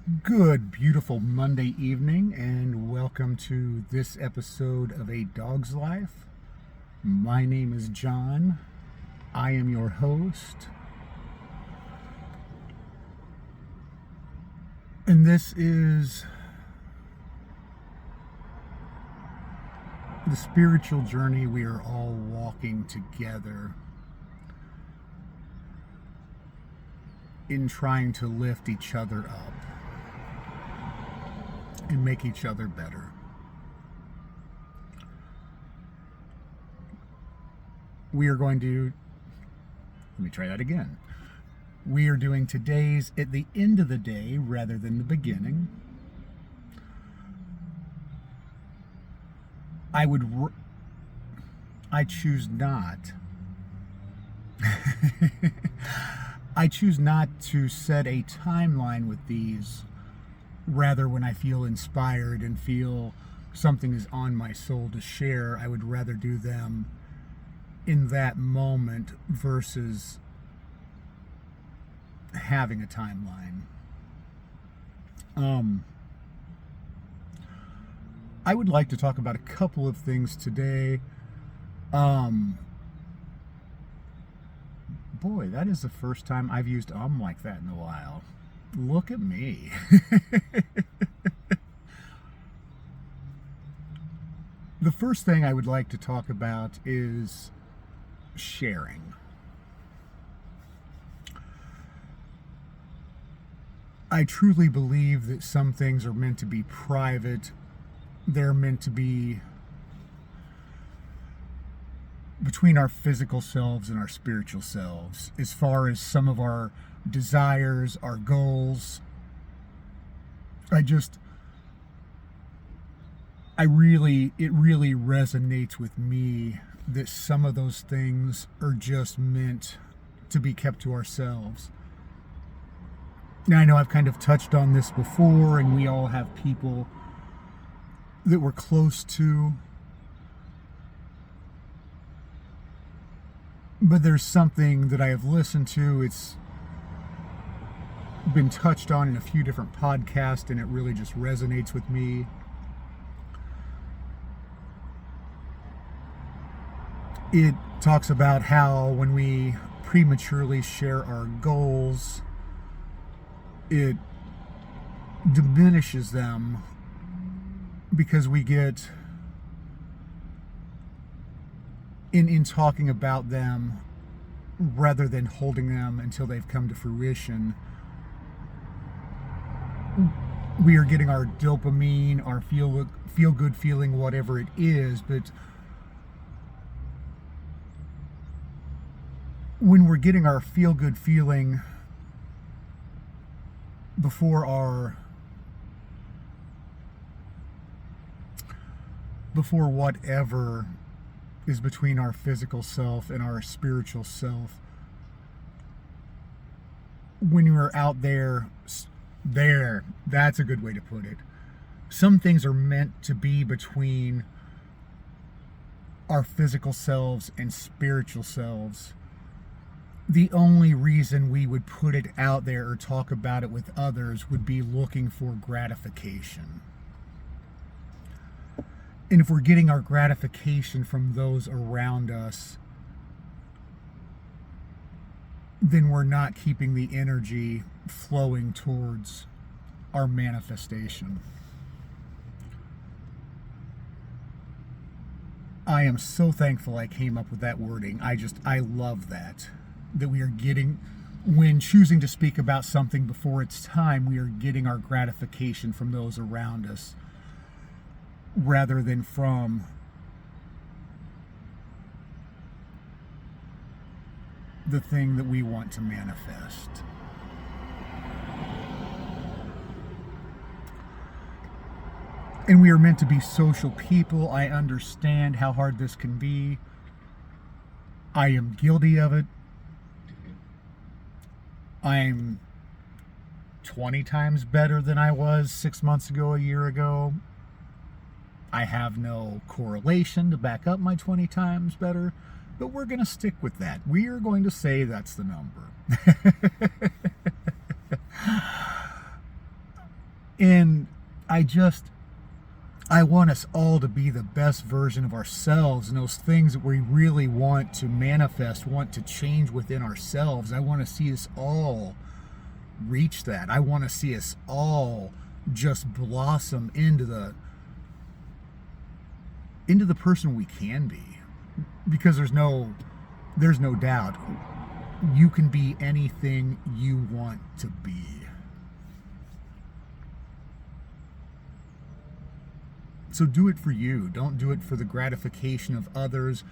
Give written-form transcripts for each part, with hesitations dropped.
Good, beautiful Monday evening, and welcome to this episode of A Dog's Life. My name is John. I am your host. And this is the spiritual journey we are all walking together in trying to lift each other up and make each other better. We are going to, let me try that again. We are doing today's at the end of the day rather than the beginning. I choose not. I choose not to set a timeline with these. Rather, when I feel inspired and feel something is on my soul to share, I would rather do them in that moment versus having a timeline. I would like to talk about a couple of things today. Boy, that is the first time I've used like that in a while. Look at me. The first thing I would like to talk about is sharing. I truly believe that some things are meant to be private. They're meant to be between our physical selves and our spiritual selves, as far as some of our desires, our goals. It really resonates with me that some of those things are just meant to be kept to ourselves. Now, I know I've kind of touched on this before, and we all have people that we're close to. But there's something that I have listened to. It's been touched on in a few different podcasts, and it really just resonates with me. It talks about how when we prematurely share our goals, it diminishes them because we get in talking about them rather than holding them until they've come to fruition. We are getting our dopamine, our feel good feeling, whatever it is, but when we're getting our feel good feeling before whatever is between our physical self and our spiritual self, when you're out there, that's a good way to put it. Some things are meant to be between our physical selves and spiritual selves. The only reason we would put it out there or talk about it with others would be looking for gratification. And if we're getting our gratification from those around us, then we're not keeping the energy flowing towards our manifestation. I am so thankful I came up with that wording. I love that we are getting, when choosing to speak about something before it's time, we are getting our gratification from those around us rather than from the thing that we want to manifest. And we are meant to be social people. I understand how hard this can be. I am guilty of it. I'm 20 times better than I was 6 months ago, a year ago. I have no correlation to back up my 20 times better, but we're going to stick with that. We are going to say that's the number. I want us all to be the best version of ourselves, and those things that we really want to manifest, want to change within ourselves. I want to see us all reach that. I want to see us all just blossom into the person we can be. Because there's no doubt you can be anything you want to be. So do it for you. Don't do it for the gratification of others,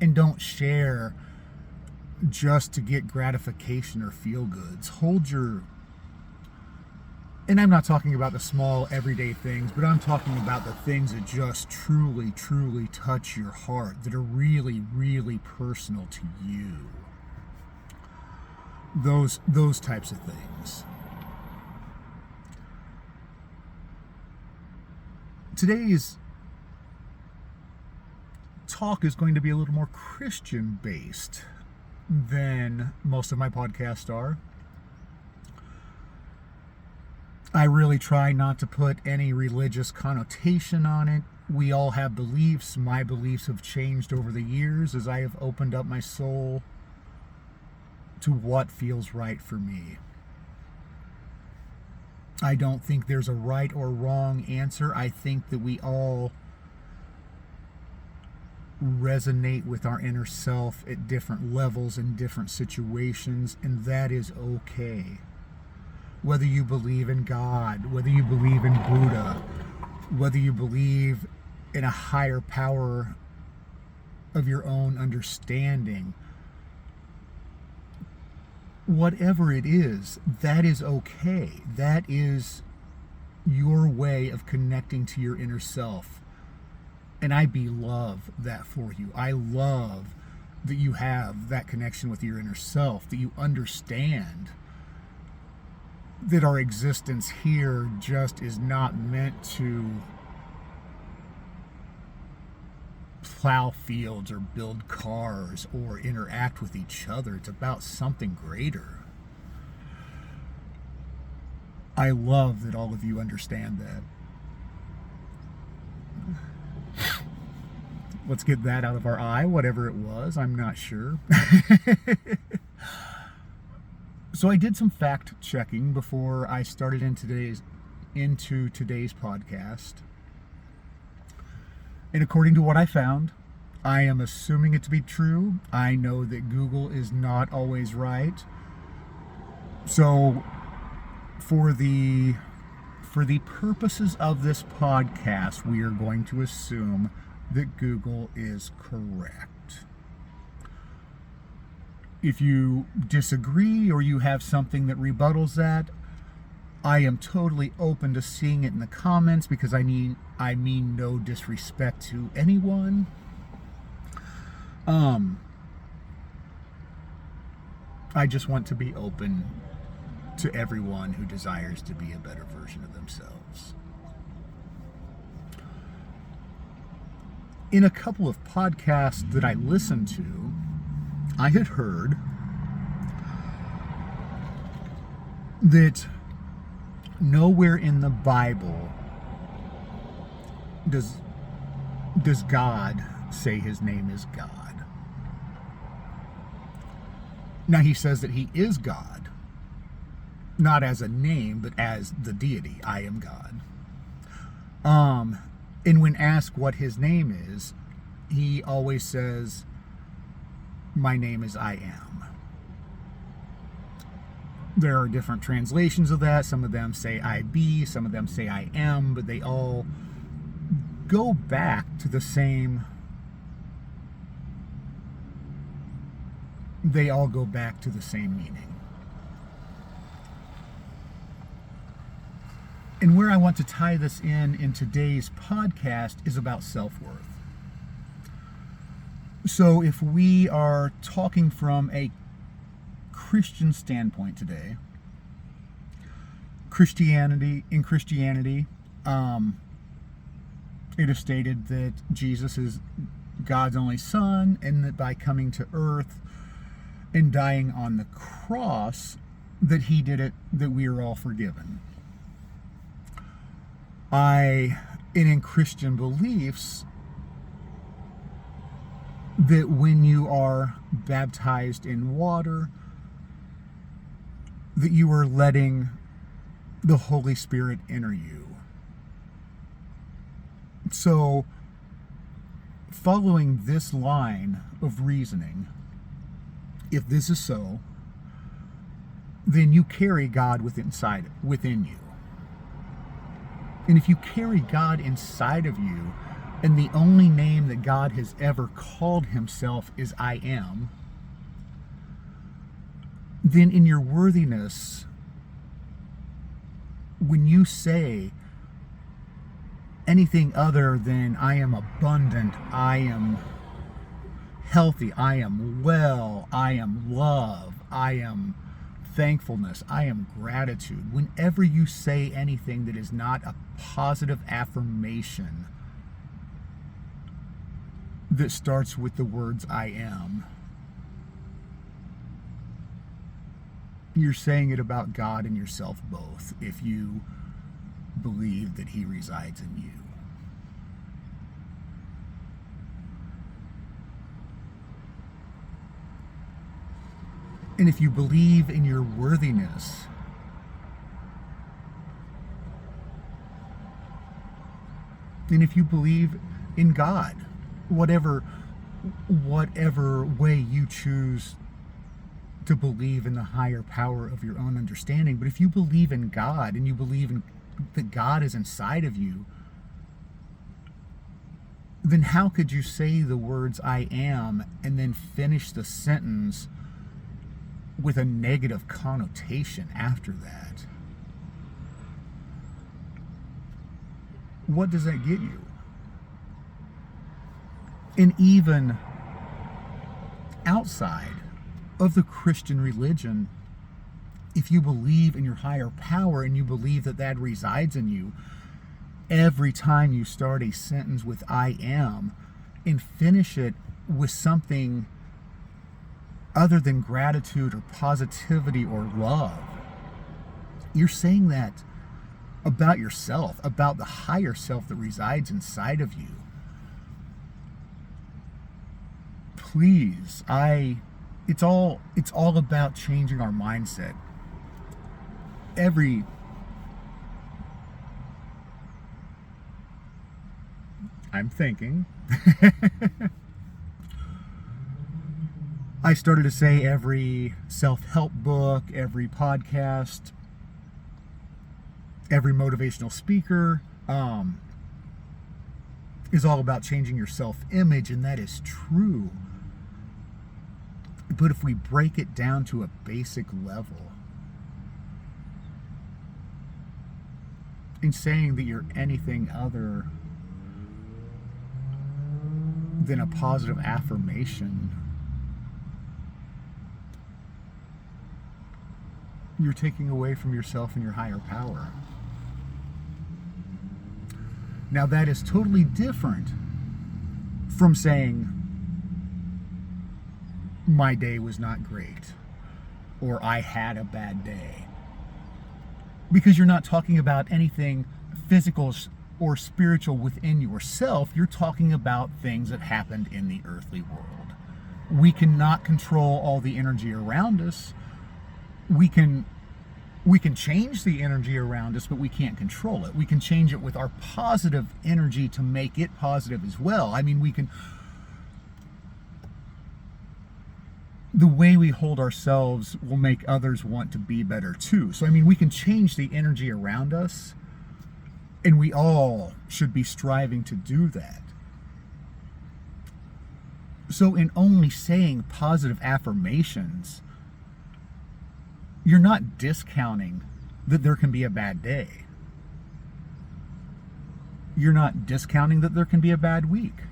and don't share just to get gratification or feel goods. And I'm not talking about the small everyday things, but I'm talking about the things that just truly, truly touch your heart, that are really, really personal to you. Those types of things. Today's talk is going to be a little more Christian based than most of my podcasts are. I really try not to put any religious connotation on it. We all have beliefs. My beliefs have changed over the years as I have opened up my soul to what feels right for me. I don't think there's a right or wrong answer. I think that we all resonate with our inner self at different levels in different situations, and that is okay. Whether you believe in God, whether you believe in Buddha, whether you believe in a higher power of your own understanding, whatever it is, that is okay. That is your way of connecting to your inner self. And I love that for you. I love that you have that connection with your inner self, that you understand that our existence here just is not meant to plow fields or build cars or interact with each other. It's about something greater. I love that all of you understand that. Let's get that out of our eye, whatever it was. I'm not sure. So I did some fact checking before I started into today's podcast. And according to what I found, I am assuming it to be true. I know that Google is not always right. So for the purposes of this podcast, we are going to assume that Google is correct. If you disagree or you have something that rebuttals that, I am totally open to seeing it in the comments, because I mean no disrespect to anyone. I just want to be open to everyone who desires to be a better version of themselves. In a couple of podcasts that I listened to, I had heard that nowhere in the Bible does God say his name is God. Now, he says that he is God, not as a name, but as the deity. I am God. And when asked what his name is, he always says, my name is I am. There are different translations of that. Some of them say I be, some of them say I am, but they all go back to the same. They all go back to the same meaning. And where I want to tie this in today's podcast is about self-worth. So if we are talking from a Christian standpoint today, in Christianity, it is stated that Jesus is God's only Son, and that by coming to earth and dying on the cross, that he did it, that we are all forgiven. And in Christian beliefs, that when you are baptized in water, that you are letting the Holy Spirit enter you. So, following this line of reasoning, if this is so, then you carry God within you. And if you carry God inside of you, and the only name that God has ever called himself is I am, then in your worthiness, when you say anything other than I am abundant, I am healthy, I am well, I am love, I am thankfulness, I am gratitude, whenever you say anything that is not a positive affirmation that starts with the words I am, you're saying it about God and yourself both, if you believe that he resides in you. And if you believe in your worthiness, and if you believe in God, whatever way you choose to believe in the higher power of your own understanding, but if you believe in God and you believe that God is inside of you, then how could you say the words I am and then finish the sentence with a negative connotation after that? What does that get you? And even outside of the Christian religion, if you believe in your higher power and you believe that that resides in you, every time you start a sentence with I am and finish it with something other than gratitude or positivity or love, you're saying that about yourself, about the higher self that resides inside of you. Please, it's all about changing our mindset. I'm thinking. I started to say every self-help book, every podcast, every motivational speaker is all about changing your self-image, and that is true. But if we break it down to a basic level, in saying that you're anything other than a positive affirmation, you're taking away from yourself and your higher power. Now that is totally different from saying my day was not great or I had a bad day, because you're not talking about anything physical or spiritual within yourself. You're talking about things that happened in the earthly world. We cannot control all the energy around us. We can change the energy around us, but we can't control it. We can change it with our positive energy to make it positive as well. I mean, the way we hold ourselves will make others want to be better too. So, I mean, we can change the energy around us, and we all should be striving to do that. So in only saying positive affirmations, you're not discounting that there can be a bad day. You're not discounting that there can be a bad week.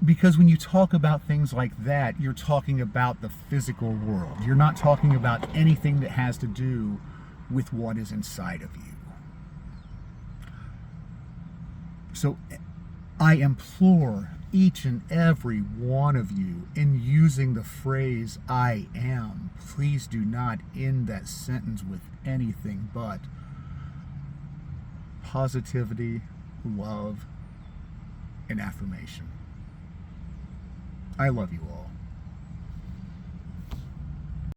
Because when you talk about things like that, you're talking about the physical world. You're not talking about anything that has to do with what is inside of you. So I implore each and every one of you, in using the phrase I am, please do not end that sentence with anything but positivity, love, and affirmation. I love you all.